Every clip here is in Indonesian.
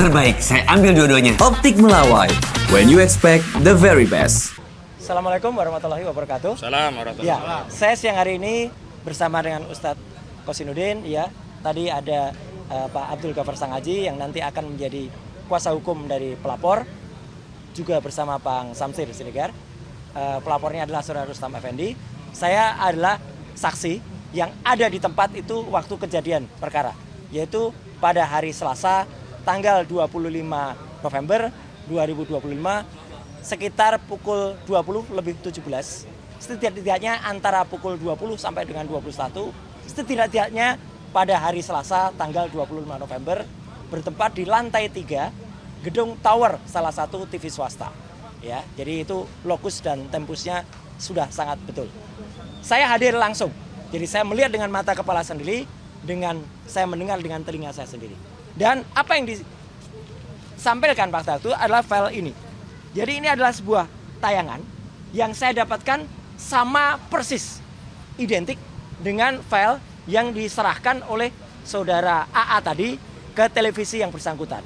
terbaik. Saya ambil dua-duanya. Optik Melawai, when you expect the very best. Assalamualaikum warahmatullahi wabarakatuh. Salam warahmatullahi wabarakatuh. Ya, saya siang hari ini bersama dengan Ustadz Kosinuddin. Ya, tadi ada Pak Abdul Ghaffar Sangaji yang nanti akan menjadi kuasa hukum dari pelapor. Juga bersama Bang Samsir Siregar. Pelapornya adalah Saudara Rustam Effendi. Saya adalah saksi yang ada di tempat itu waktu kejadian perkara, yaitu pada hari Selasa tanggal 25 November 2025 sekitar pukul 20:17, setidaknya antara pukul 20 sampai dengan 21, setidaknya pada hari Selasa tanggal 25 November bertempat di lantai 3 gedung tower salah satu TV swasta. Ya, jadi itu lokus dan tempusnya sudah sangat betul. Saya hadir langsung, jadi saya melihat dengan mata kepala sendiri, saya mendengar dengan telinga saya sendiri. Dan apa yang disampaikan Pak Tatu adalah file ini. Jadi ini adalah sebuah tayangan yang saya dapatkan sama persis, identik dengan file yang diserahkan oleh saudara AA tadi ke televisi yang bersangkutan.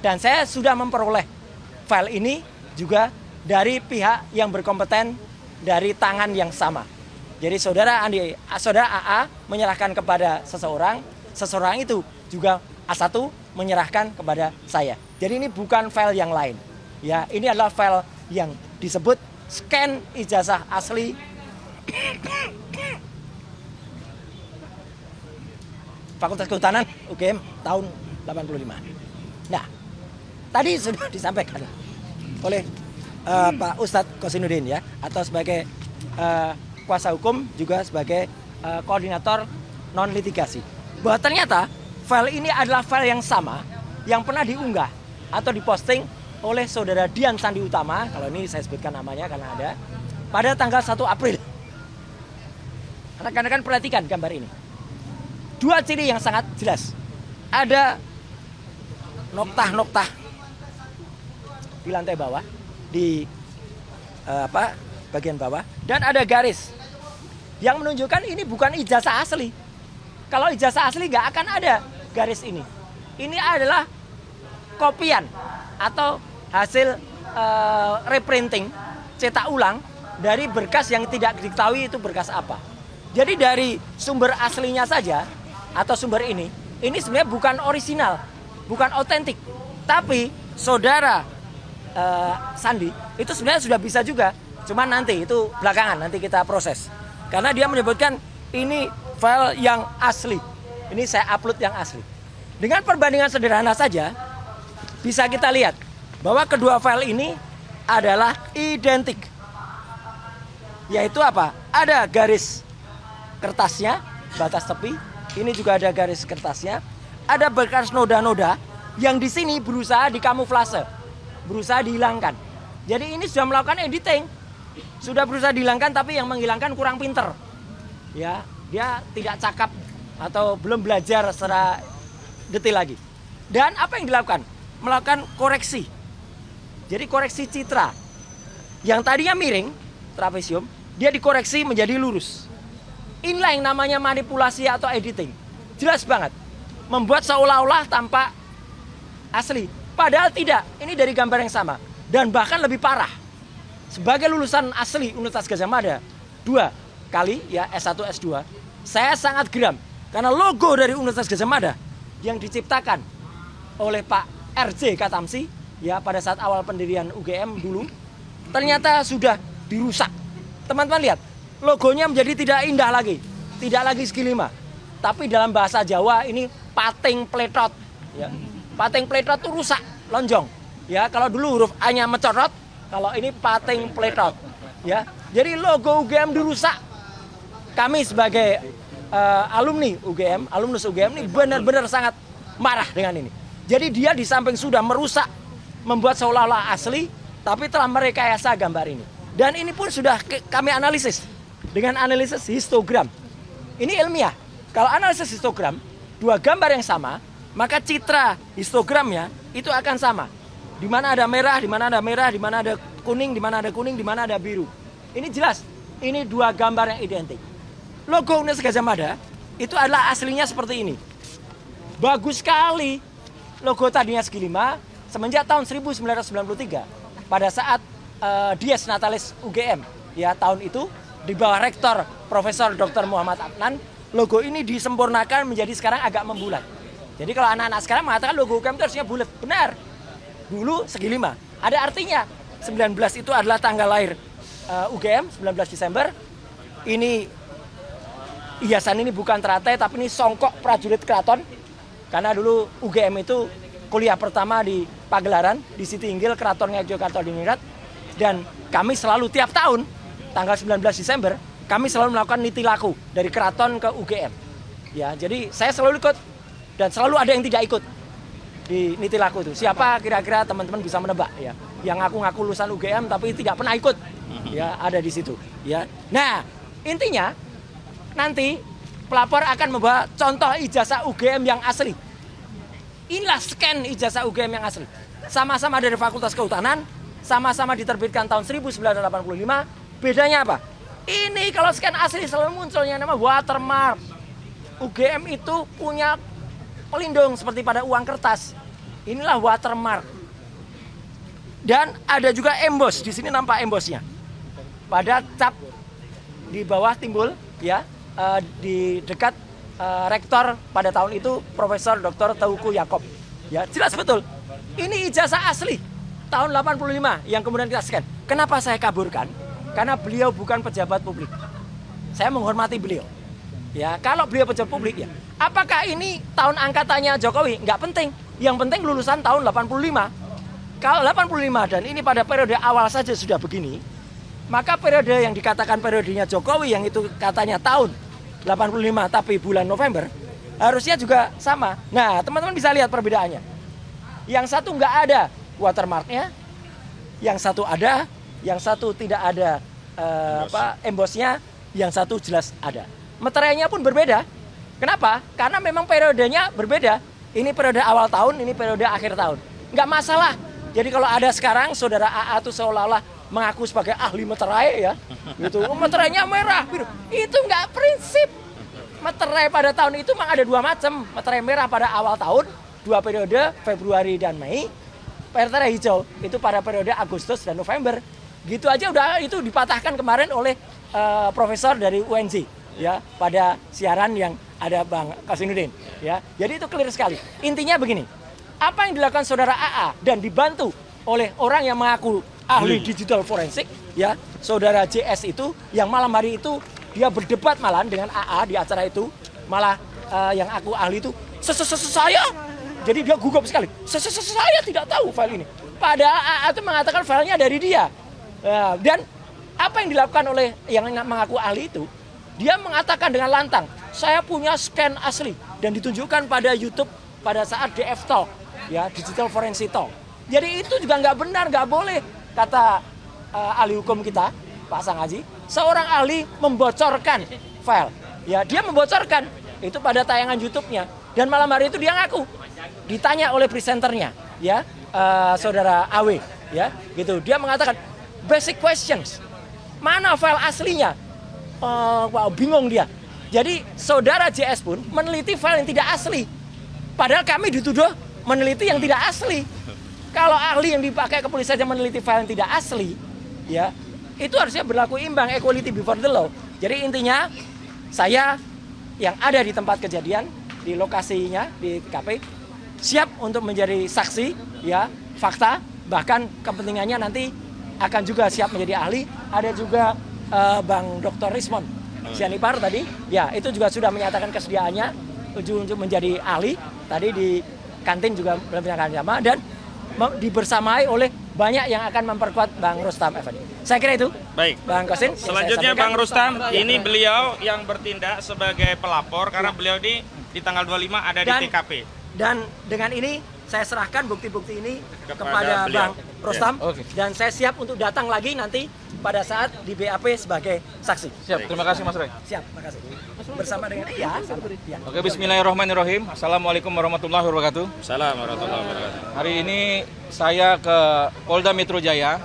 Dan saya sudah memperoleh file ini juga dari pihak yang berkompeten dari tangan yang sama. Jadi saudara AA menyerahkan kepada seseorang itu juga A1 menyerahkan kepada saya. Jadi ini bukan file yang lain. Ya, ini adalah file yang disebut scan ijazah asli Fakultas Kehutanan UGM tahun 85. Nah, tadi sudah disampaikan oleh Pak Ustadz Kosinuddin ya, atau sebagai kuasa hukum juga sebagai koordinator non litigasi, bahwa ternyata file ini adalah file yang sama yang pernah diunggah atau diposting oleh saudara Dian Sandi Utama, kalau ini saya sebutkan namanya karena ada, pada tanggal 1 April. Rekan-rekan perhatikan gambar ini. Dua ciri yang sangat jelas. Ada noktah-noktah di lantai bawah, di bagian bawah, dan ada garis yang menunjukkan ini bukan ijazah asli. Kalau ijazah asli nggak akan ada garis ini. Ini adalah kopian atau hasil reprinting, cetak ulang dari berkas yang tidak diketahui itu berkas apa. Jadi dari sumber aslinya saja atau sumber ini sebenarnya bukan orisinal, bukan otentik. Tapi saudara Sandi itu sebenarnya sudah bisa juga, cuman nanti itu belakangan nanti kita proses. Karena dia menyebutkan ini file yang asli. Ini saya upload yang asli. Dengan perbandingan sederhana saja bisa kita lihat bahwa kedua file ini adalah identik. Yaitu apa? Ada garis kertasnya, batas tepi. Ini juga ada garis kertasnya. Ada bekas noda-noda yang di sini berusaha dikamuflase, berusaha dihilangkan. Jadi ini sudah melakukan editing. Sudah berusaha dihilangkan, tapi yang menghilangkan kurang pinter. Ya, dia tidak cakap atau belum belajar secara detail lagi. Dan apa yang dilakukan? Melakukan koreksi. Jadi koreksi citra. Yang tadinya miring, trapesium, dia dikoreksi menjadi lurus. Inilah yang namanya manipulasi atau editing. Jelas banget. Membuat seolah-olah tampak asli. Padahal tidak. Ini dari gambar yang sama. Dan bahkan lebih parah. Sebagai lulusan asli Universitas Gadjah Mada 2 kali ya, S1 S2, saya sangat geram karena logo dari Universitas Gadjah Mada yang diciptakan oleh Pak RJ Katamsi ya pada saat awal pendirian UGM dulu ternyata sudah dirusak. Teman-teman lihat, logonya menjadi tidak indah lagi, tidak lagi segi 5, tapi dalam bahasa Jawa ini pating pletot ya. Pating pletot itu rusak, lonjong ya. Kalau dulu huruf A-nya mencorot, kalau ini pating pletot ya. Jadi logo UGM dirusak. Kami sebagai alumni UGM, alumnus UGM ini benar-benar sangat marah dengan ini. Jadi dia di samping sudah merusak, membuat seolah-olah asli, tapi telah merekayasa gambar ini. Dan ini pun sudah kami analisis dengan analisis histogram. Ini ilmiah. Kalau analisis histogram, dua gambar yang sama, maka citra histogramnya itu akan sama. Di mana ada merah, di mana ada merah, di mana ada kuning, di mana ada kuning, di mana ada biru. Ini jelas, ini dua gambar yang identik. Logo Universitas Gadjah Mada itu adalah aslinya seperti ini. Bagus sekali. logo tadinya segi 5, semenjak tahun 1993 pada saat Dies Natalis UGM ya tahun itu di bawah rektor Profesor Dr. Muhammad Adnan, logo ini disempurnakan menjadi sekarang agak membulat. Jadi kalau anak-anak sekarang mengatakan logo UGM itu harusnya bulat, benar. Dulu segi 5. Ada artinya. 19 itu adalah tanggal lahir UGM, 19 Desember. Ini hiasan ini bukan teratai tapi ini songkok prajurit keraton. Karena dulu UGM itu kuliah pertama di Pagelaran, di Siti Inggil, Keraton Yogyakarta Diningrat. Dan kami selalu tiap tahun, tanggal 19 Desember, kami selalu melakukan niti laku dari keraton ke UGM. Ya, jadi saya selalu ikut dan selalu ada yang tidak ikut di niti laku itu. Siapa kira-kira teman-teman bisa menebak ya? Yang ngaku-ngaku lulusan UGM tapi tidak pernah ikut. Ya, ada di situ, ya. Nah, intinya nanti pelapor akan membawa contoh ijazah UGM yang asli. Inilah scan ijazah UGM yang asli. Sama-sama dari Fakultas Kehutanan, sama-sama diterbitkan tahun 1985. Bedanya apa? Ini kalau scan asli selalu munculnya nama watermark. UGM itu punya pelindung seperti pada uang kertas. Inilah watermark. Dan ada juga emboss. Di sini nampak embossnya. Pada cap di bawah timbul ya di dekat rektor pada tahun itu Profesor Dr. Teuku Yakob. Ya, jelas betul. Ini ijazah asli tahun 85 yang kemudian kita scan. Kenapa saya kaburkan? Karena beliau bukan pejabat publik. Saya menghormati beliau. Ya, kalau beliau pejabat publik ya. Apakah ini tahun angkatannya Jokowi? Nggak penting. Yang penting lulusan tahun 85. Kalau 85 dan ini pada periode awal saja sudah begini, maka periode yang dikatakan periodenya Jokowi yang itu katanya tahun 85 tapi bulan November, harusnya juga sama. Nah, teman-teman bisa lihat perbedaannya. Yang satu nggak ada watermarknya, yang satu ada, yang satu tidak ada embossnya, yang satu jelas ada. Meterainya pun berbeda. Kenapa? Karena memang periodenya berbeda. Ini periode awal tahun, ini periode akhir tahun. Nggak masalah. Jadi kalau ada sekarang saudara AA itu seolah-olah mengaku sebagai ahli meterai ya, gitu. Meterainya merah, biru. Itu nggak prinsip. Meterai pada tahun itu memang ada dua macam. Meterai merah pada awal tahun, 2 periode Februari dan Mei. Meterai hijau itu pada periode Agustus dan November. Gitu aja udah itu dipatahkan kemarin oleh profesor dari UNJ ya pada siaran yang ada Bang Kasinudin ya. Jadi itu clear sekali. Intinya begini. Apa yang dilakukan saudara AA dan dibantu oleh orang yang mengaku ahli digital forensik ya, saudara JS itu yang malam hari itu dia berdebat malah dengan AA di acara itu, malah yang aku ahli itu saya, jadi dia gugup sekali, saya tidak tahu file ini, padahal AA itu mengatakan filenya dari dia. Dan apa yang dilakukan oleh yang mengaku ahli itu, dia mengatakan dengan lantang, saya punya scan asli dan ditunjukkan pada YouTube pada saat DF Talk ya, Digital Forensic Talk. Jadi itu juga nggak benar, nggak boleh, kata ahli hukum kita Pak Sang Haji, seorang ahli membocorkan file. Ya, dia membocorkan itu pada tayangan YouTube-nya. Dan malam hari itu dia ngaku. Ditanya oleh presenternya, ya, saudara AW, ya, gitu. Dia mengatakan basic questions. Mana file aslinya? Wow, bingung dia. Jadi saudara JS pun meneliti file yang tidak asli. Padahal kami dituduh meneliti yang tidak asli. Kalau ahli yang dipakai kepolisian saja meneliti file yang tidak asli, ya, itu harusnya berlaku imbang, equality before the law. Jadi intinya saya yang ada di tempat kejadian, di lokasinya, di TKP, siap untuk menjadi saksi, ya, fakta, bahkan kepentingannya nanti akan juga siap menjadi ahli. Ada juga Bang Dr. Rismon Sianipar tadi, ya, itu juga sudah menyatakan kesediaannya untuk menjadi ahli. Tadi di kantin juga menyatakan sama, dan dibersamai oleh banyak yang akan memperkuat Bang Rustam Effendi. Saya kira itu. Baik. Bang Kosin. Selanjutnya Bang Rustam, ini beliau yang bertindak sebagai pelapor karena beliau di tanggal 25 ada di TKP. Dan dengan ini saya serahkan bukti-bukti ini kepada Bang Rustam, ya. Dan saya siap untuk datang lagi nanti pada saat di BAP sebagai saksi. Siap, terima kasih Mas Roy. Siap, makasih. Bersama dengan ya. Oke, bismillahirrahmanirrahim. Assalamualaikum warahmatullahi wabarakatuh. Assalamualaikum warahmatullahi wabarakatuh. Hari ini saya ke Polda Metro Jaya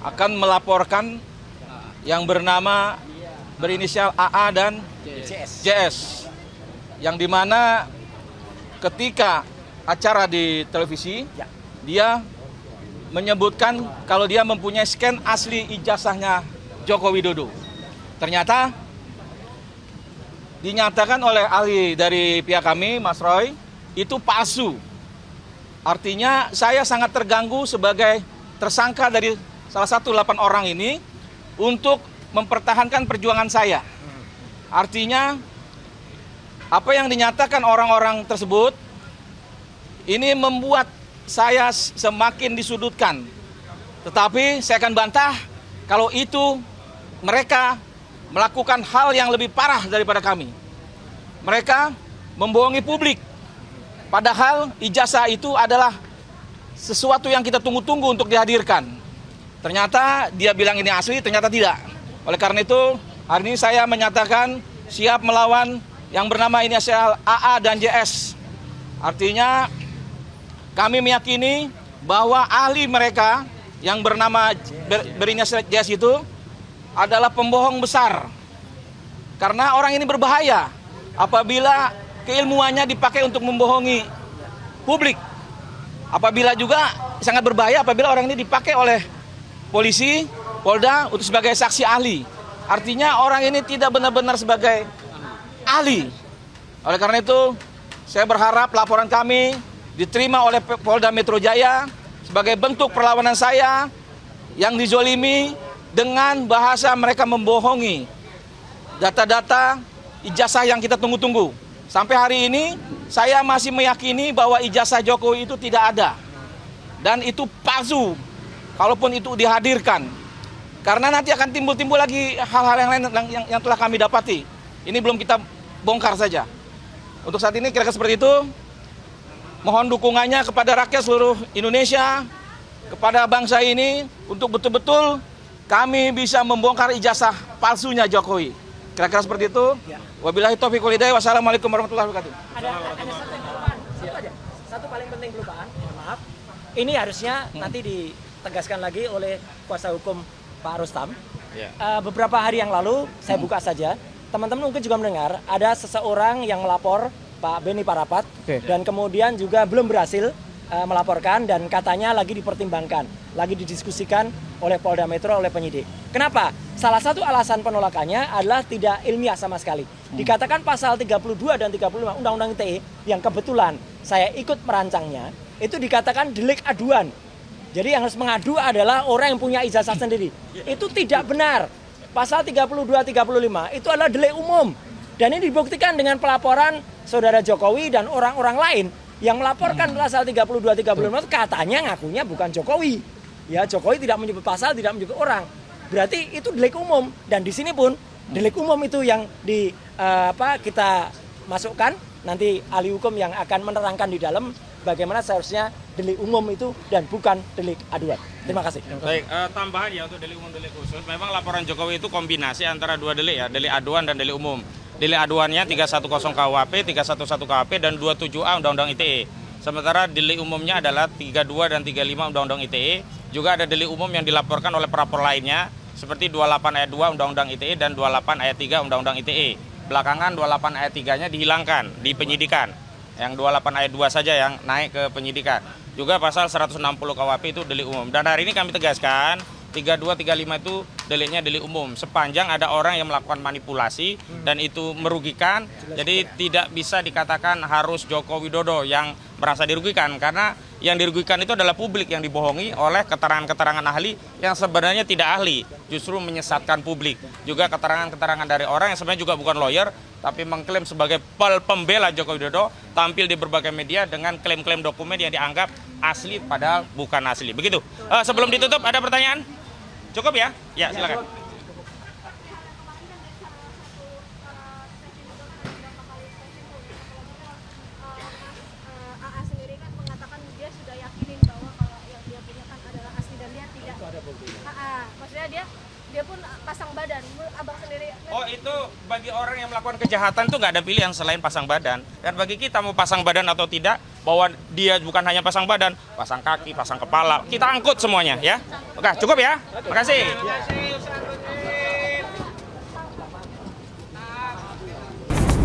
akan melaporkan yang bernama berinisial AA dan JS. Yang dimana ketika acara di televisi, Ya. dia menyebutkan kalau dia mempunyai scan asli ijazahnya Joko Widodo. Ternyata dinyatakan oleh ahli dari pihak kami, Mas Roy, itu palsu. Artinya saya sangat terganggu sebagai tersangka dari salah satu 8 orang ini untuk mempertahankan perjuangan saya. Artinya apa yang dinyatakan orang-orang tersebut ini membuat saya semakin disudutkan. Tetapi saya akan bantah kalau itu mereka melakukan hal yang lebih parah daripada kami. Mereka membohongi publik. Padahal ijazah itu adalah sesuatu yang kita tunggu-tunggu untuk dihadirkan. Ternyata dia bilang ini asli, ternyata tidak. Oleh karena itu, hari ini saya menyatakan siap melawan yang bernama inisial AA dan JS. Artinya kami meyakini bahwa ahli mereka yang bernama berinisial JS itu adalah pembohong besar. Karena orang ini berbahaya apabila keilmuannya dipakai untuk membohongi publik. Apabila juga sangat berbahaya apabila orang ini dipakai oleh polisi, Polda untuk sebagai saksi ahli. Artinya orang ini tidak benar-benar sebagai ahli. Oleh karena itu, saya berharap laporan kami diterima oleh Polda Metro Jaya sebagai bentuk perlawanan saya yang dizolimi dengan bahasa mereka membohongi data-data ijazah yang kita tunggu-tunggu. Sampai hari ini saya masih meyakini bahwa ijazah Jokowi itu tidak ada. Dan itu palsu, kalaupun itu dihadirkan. Karena nanti akan timbul-timbul lagi hal-hal yang lain yang telah kami dapati. Ini belum kita bongkar saja. Untuk saat ini kira-kira seperti itu. Mohon dukungannya kepada rakyat seluruh Indonesia, kepada bangsa ini, untuk betul-betul kami bisa membongkar ijazah palsunya Jokowi. Kira-kira seperti itu. Wabillahi taufiq wal hidayah. Wassalamualaikum warahmatullahi wabarakatuh. Ada satu kelupaan, satu aja. Satu paling penting kelupaan, mohon maaf. Ini harusnya nanti ditegaskan lagi oleh kuasa hukum Pak Rustam. Beberapa hari yang lalu saya buka saja, teman-teman mungkin juga mendengar ada seseorang yang melapor Pak Beni Parapat dan kemudian juga belum berhasil melaporkan dan katanya lagi dipertimbangkan, lagi didiskusikan oleh Polda Metro, oleh penyidik. Kenapa? Salah satu alasan penolakannya adalah tidak ilmiah sama sekali. Dikatakan pasal 32 dan 35 Undang-Undang ITE yang kebetulan saya ikut merancangnya, itu dikatakan delik aduan. Jadi yang harus mengadu adalah orang yang punya ijazah sendiri. Itu tidak benar. Pasal 32-35 itu adalah delik umum. Dan ini dibuktikan dengan pelaporan Saudara Jokowi dan orang-orang lain yang melaporkan pasal 32-35 katanya ngakunya bukan Jokowi. Ya, Jokowi tidak menyebut pasal, tidak menyebut orang. Berarti itu delik umum dan di sini pun delik umum itu yang kita masukkan, nanti ahli hukum yang akan menerangkan di dalam bagaimana seharusnya delik umum itu dan bukan delik aduan. Terima kasih. Baik, tambahan ya untuk delik umum, delik khusus. Memang laporan Jokowi itu kombinasi antara dua delik ya, delik aduan dan delik umum. Delik aduannya 310 KUHP, 311 KUHP, dan 27A Undang-Undang ITE. Sementara delik umumnya adalah 32 dan 35 Undang-Undang ITE. Juga ada delik umum yang dilaporkan oleh pelapor lainnya, seperti 28 ayat 2 Undang-Undang ITE dan 28 ayat 3 Undang-Undang ITE. Belakangan 28 ayat 3-nya dihilangkan di penyidikan. Yang 28 ayat 2 saja yang naik ke penyidikan. Juga pasal 160 KUHP itu delik umum. Dan hari ini kami tegaskan 32, 35 itu deliknya delik umum. Sepanjang ada orang yang melakukan manipulasi dan itu merugikan, jadi tidak bisa dikatakan harus Joko Widodo yang merasa dirugikan. Karena yang dirugikan itu adalah publik yang dibohongi oleh keterangan-keterangan ahli yang sebenarnya tidak ahli, justru menyesatkan publik. Juga keterangan-keterangan dari orang yang sebenarnya juga bukan lawyer, tapi mengklaim sebagai pembela Joko Widodo, tampil di berbagai media dengan klaim-klaim dokumen yang dianggap asli padahal bukan asli. Begitu. Sebelum ditutup ada pertanyaan? Cukup ya? Ya, silakan. AA sendiri kan mengatakan dia sudah yakinin bahwa kalau yang dia punya kan adalah asli dan dia tidak. Itu ada bukti. Maksudnya dia pun pasang badan. Abang sendiri. Oh, itu bagi orang yang melakukan kejahatan tuh nggak ada pilihan selain pasang badan. Dan bagi kita mau pasang badan atau tidak, bahwa dia bukan hanya pasang badan, pasang kaki, pasang kepala, kita angkut semuanya ya. Oke, cukup ya. Makasih.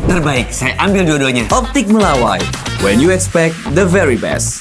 Terbaik, saya ambil dua-duanya. Optik Melawai. When you expect the very best.